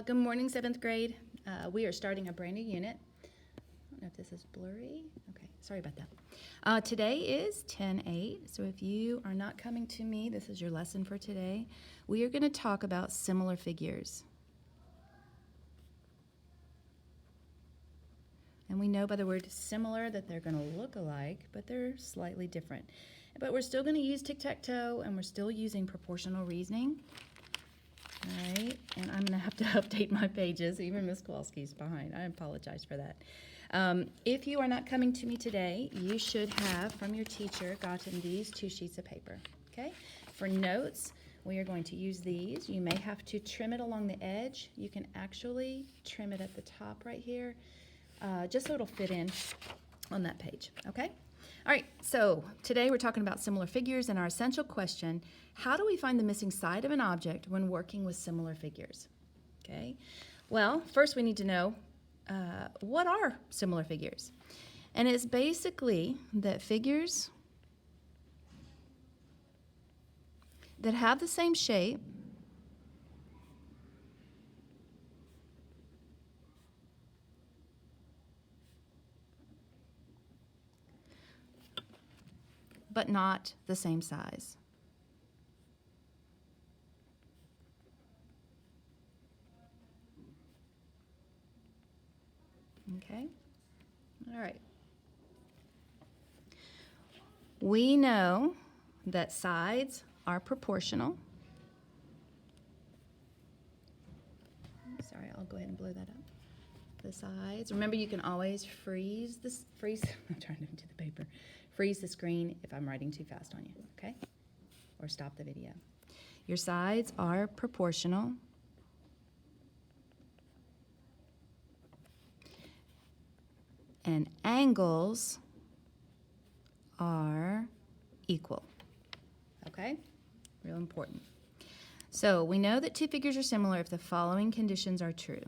Good morning, 7th grade. We are starting a brand new unit. I don't know if this is blurry. Okay, sorry about that. Today is 10-8, so if you are not coming to me, this is your lesson for today. We are going to talk about similar figures. And we know by the word similar that they're going to look alike, but they're slightly different. But we're still going to use tic-tac-toe, and we're still using proportional reasoning. All right, and I'm going to have to update my pages. Even Miss Kowalski's behind. I apologize for that. If you are not coming to me today, you should have, from your teacher, gotten these 2 sheets of paper. Okay? For notes, we are going to use these. You may have to trim it along the edge. You can actually trim it at the top right here, just so it'll fit in on that page. Okay? All right, so today we're talking about similar figures, and our essential question, how do we find the missing side of an object when working with similar figures? Okay, well, first we need to know what are similar figures? And it's basically that figures that have the same shape but not the same size. Okay, all right. We know that sides are proportional. Sorry, I'll go ahead and blow that up. The sides. Remember, you can always freeze, I'm trying to do the paper. Freeze the screen if I'm writing too fast on you, okay? Or stop the video. Your sides are proportional. And angles are equal, okay? Real important. So we know that 2 figures are similar if the following conditions are true.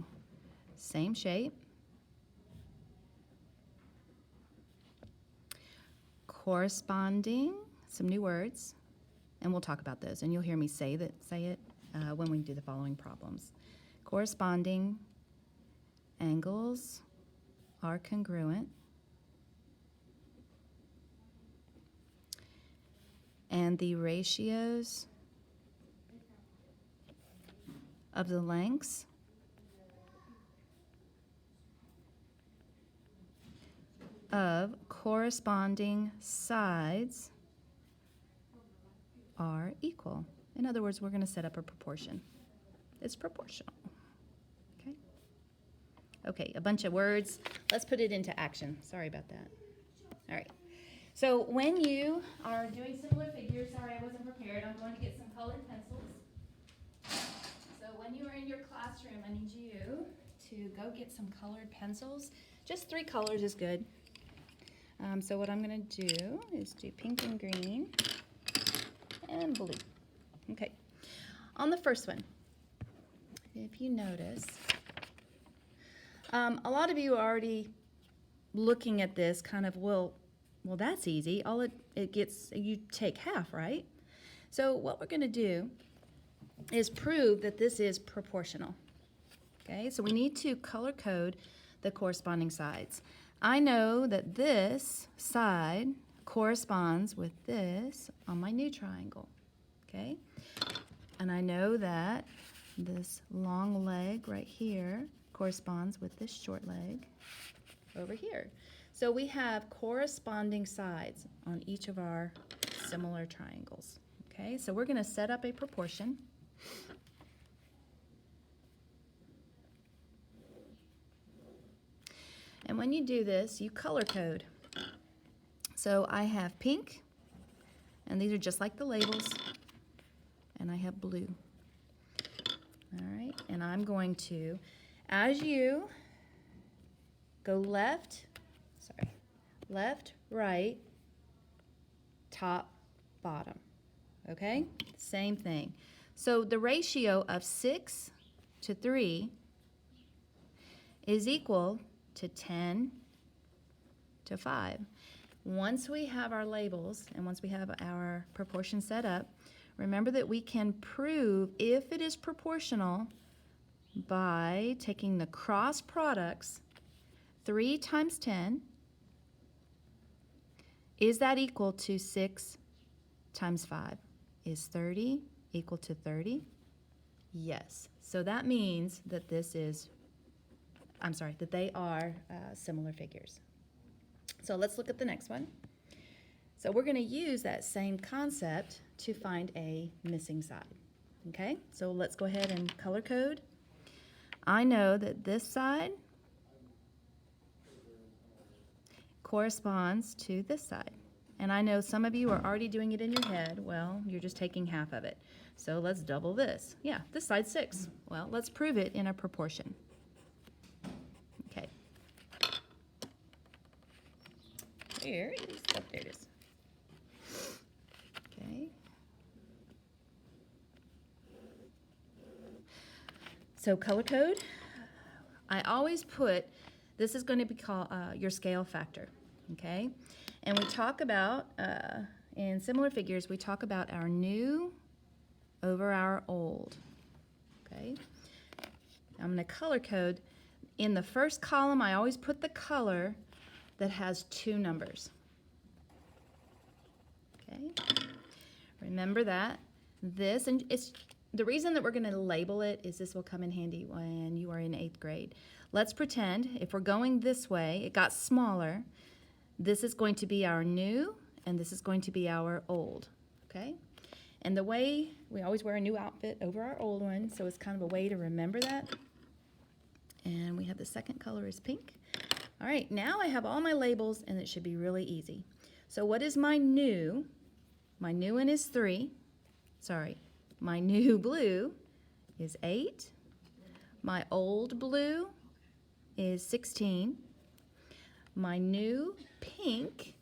Same shape, corresponding, some new words, and we'll talk about those, and you'll hear me say it when we do the following problems. Corresponding angles are congruent, and the ratios of the lengths of corresponding sides are equal. In other words, we're going to set up a proportion. It's proportional. Okay? Okay, a bunch of words. Let's put it into action. Sorry about that. All right. So when you are doing similar figures, sorry I wasn't prepared, I'm going to get some colored pencils. So when you are in your classroom, I need you to go get some colored pencils. Just 3 colors is good. So what I'm going to do is do pink and green and blue. Okay. On the first one, if you notice, a lot of you are already looking at this kind of, well, that's easy. All it gets, you take half, right? So what we're going to do is prove that this is proportional. Okay, so we need to color code the corresponding sides. I know that this side corresponds with this on my new triangle. Okay, and I know that this long leg right here corresponds with this short leg over here. So we have corresponding sides on each of our similar triangles. Okay, so we're going to set up a proportion. And when you do this, you color code. So I have pink, and these are just like the labels, and I have blue. All right, and I'm going to, as you go left, right, top, bottom. Okay, same thing. So the ratio of 6 to 3 is equal to 10 to 5. Once we have our labels and once we have our proportion set up, remember that we can prove if it is proportional by taking the cross products. 3 times 10, is that equal to 6 times 5? Is 30 equal to 30? Yes. So that means that that they are similar figures. So let's look at the next one. So we're going to use that same concept to find a missing side. Okay, so let's go ahead and color code. I know that this side corresponds to this side. And I know some of you are already doing it in your head. Well, you're just taking half of it. So let's double this. Yeah, this side's 6. Well, let's prove it in a proportion. Okay. There it is. Oh, there it is. Okay. So color code, I always put, this is going to be called your scale factor, okay? And we talk about, in similar figures, we talk about our new over our old, okay? I'm going to color code. In the first column, I always put the color that has 2 numbers, okay? Remember that. This, and it's the reason that we're going to label it is this will come in handy when you are in 8th grade. Let's pretend if we're going this way, it got smaller. This is going to be our new, and this is going to be our old, okay? And the way, we always wear a new outfit over our old one, so it's kind of a way to remember that. And we have the second color is pink. All right, now I have all my labels, and it should be really easy. So what is my new? My new one is 3. Sorry. My new blue is 8. My old blue is 16. My new pink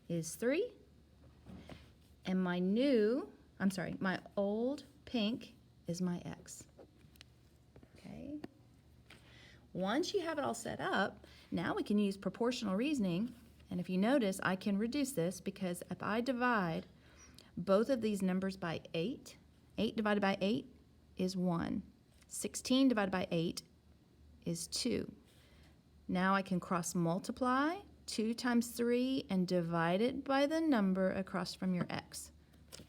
is 3. And my old pink is my X. Okay. Once you have it all set up, now we can use proportional reasoning. And if you notice, I can reduce this because if I divide both of these numbers by 8, 8 divided by 8 is 1. 16 divided by 8 is 2. Now I can cross multiply 2 times 3 and divide it by the number across from your X.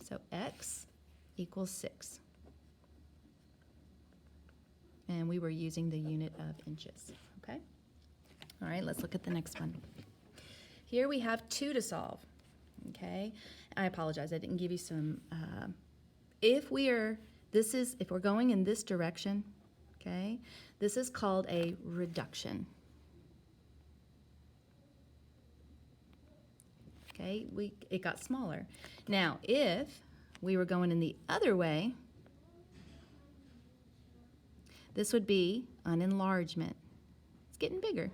So X equals 6. And we were using the unit of inches, okay? All right, let's look at the next one. Here we have 2 to solve, okay? I apologize, I didn't give you some, if we're going in this direction, okay, this is called a reduction. Okay, it got smaller. Now, if we were going in the other way, this would be an enlargement. It's getting bigger.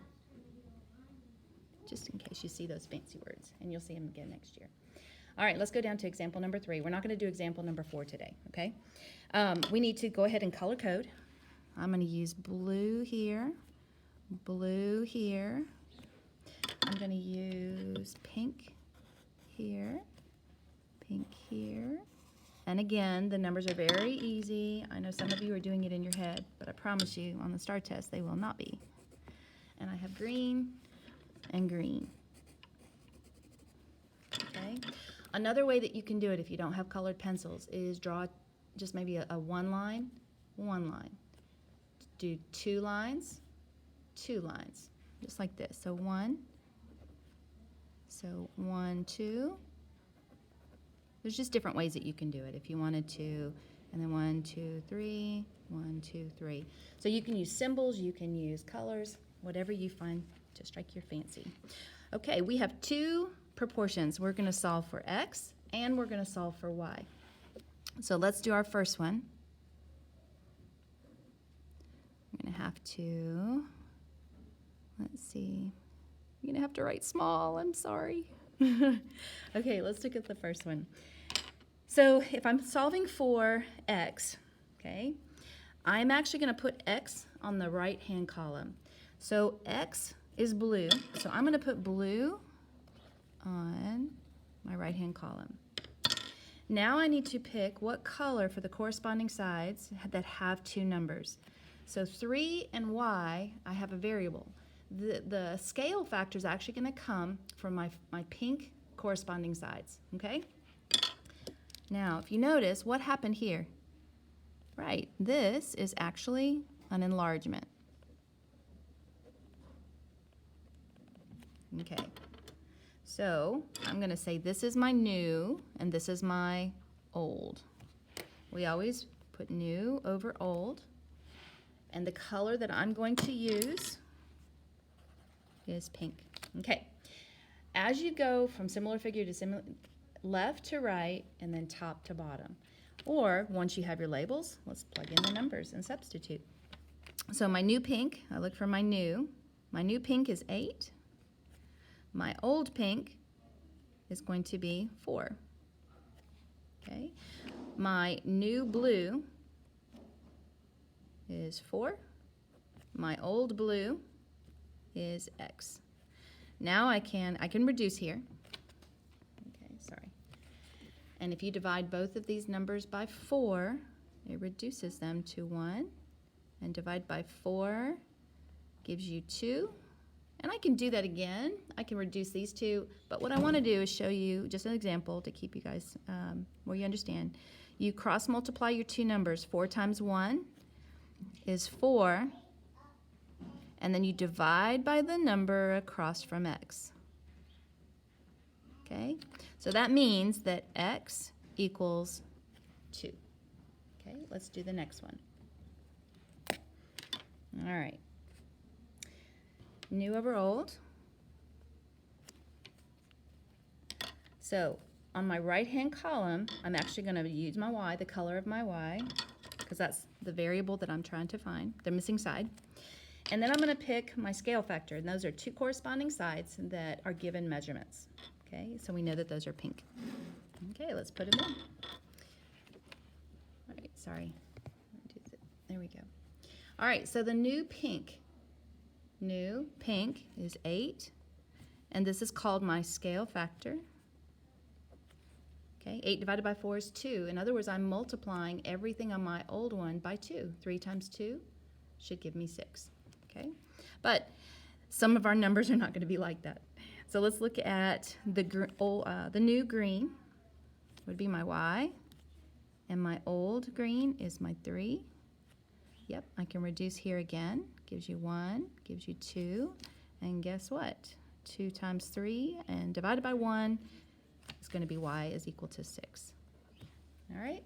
Just in case you see those fancy words, and you'll see them again next year. All right, let's go down to example number 3. We're not going to do example number 4 today, okay? We need to go ahead and color code. I'm going to use blue here, blue here. I'm going to use pink here, pink here. And again, the numbers are very easy. I know some of you are doing it in your head, but I promise you on the STAR test they will not be. And I have green and green. Okay. Another way that you can do it if you don't have colored pencils is draw just maybe a one line. Do 2 lines, just like this. So 1, 2. There's just different ways that you can do it if you wanted to. And then 1, 2, 3, 1, 2, 3. So you can use symbols, you can use colors, whatever you find to strike your fancy. Okay, we have 2 proportions. We're going to solve for X and we're going to solve for Y. So let's do our first one. I'm going to have to, let's see, I'm going to have to write small, I'm sorry. Okay, let's look at the first one. So if I'm solving for X, okay, I'm actually going to put X on the right-hand column. So X is blue, so I'm going to put blue on my right-hand column. Now I need to pick what color for the corresponding sides that have 2 numbers. So 3 and y, I have a variable. The scale factor is actually going to come from my pink corresponding sides, okay? Now, if you notice, what happened here? Right, this is actually an enlargement. Okay, so I'm going to say this is my new and this is my old. We always put new over old, and the color that I'm going to use is pink. Okay, as you go from similar figure to left to right and then top to bottom, or once you have your labels, let's plug in the numbers and substitute. So my new pink, I look for my new pink is 8. My old pink is going to be 4. Okay, my new blue is 4. My old blue is X. Now I can reduce here. Okay, sorry. And if you divide both of these numbers by 4, it reduces them to 1. And divide by 4 gives you 2. And I can do that again. I can reduce these two, but what I want to do is show you just an example to keep you guys where you understand. You cross multiply your two numbers. 4 times 1 is 4, and then you divide by the number across from X. Okay, so that means that X equals 2. Okay, let's do the next one. All right. New over old. So on my right-hand column, I'm actually going to use my y, the color of my y, because that's the variable that I'm trying to find, the missing side. And then I'm going to pick my scale factor, and those are two corresponding sides that are given measurements. Okay, so we know that those are pink. Okay, let's put them in. All right, sorry. There we go. All right, so the new pink is 8, and this is called my scale factor. Okay, 8 divided by 4 is 2. In other words, I'm multiplying everything on my old one by 2. 3 times 2 should give me 6. Okay, but some of our numbers are not going to be like that. So let's look at the new green would be my y, and my old green is my 3. Yep, I can reduce here again. Gives you 1, gives you 2, and guess what? 2 times 3 and divided by 1 is going to be y is equal to 6. All right,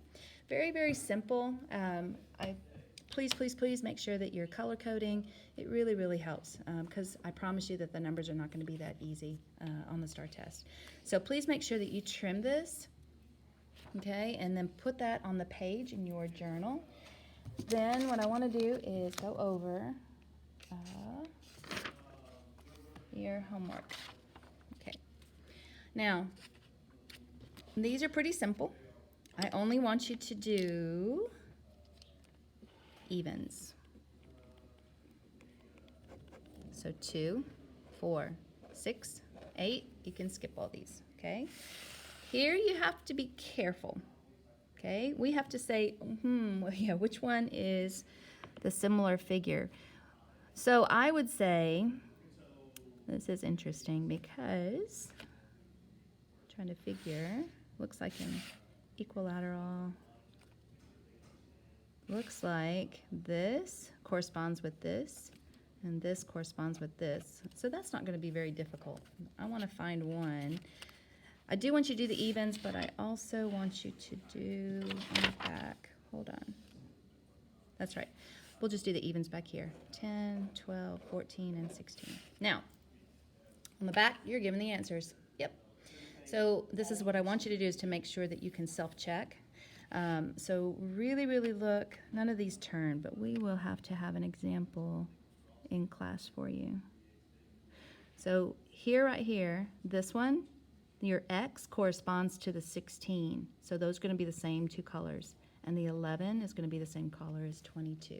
very, very simple. Please make sure that you're color coding. It really, really helps because I promise you that the numbers are not going to be that easy on the STAR test. So please make sure that you trim this, okay, and then put that on the page in your journal. Then what I want to do is go over your homework. Okay. Now, these are pretty simple. I only want you to do evens. So 2, 4, 6, 8. You can skip all these, okay? Here you have to be careful. Okay, we have to say, well, yeah, which one is the similar figure? So I would say, this is interesting because, trying to figure, looks like an equilateral. Looks like this corresponds with this, and this corresponds with this. So that's not going to be very difficult. I want to find one. I do want you to do the evens, but I also want you to do on the back. Hold on. That's right. We'll just do the evens back here. 10, 12, 14, and 16. Now, on the back, you're given the answers. Yep. So this is what I want you to do is to make sure that you can self-check. So really, really look. None of these turn, but we will have to have an example in class for you. So here, right here, this one, your X corresponds to the 16. So those are going to be the same two colors. And the 11 is going to be the same color as 22.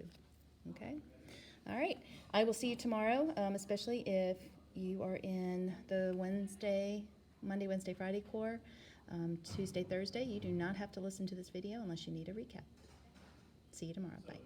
Okay? All right. I will see you tomorrow, especially if you are in the Monday, Wednesday, Friday core. Tuesday, Thursday, you do not have to listen to this video unless you need a recap. See you tomorrow. Bye.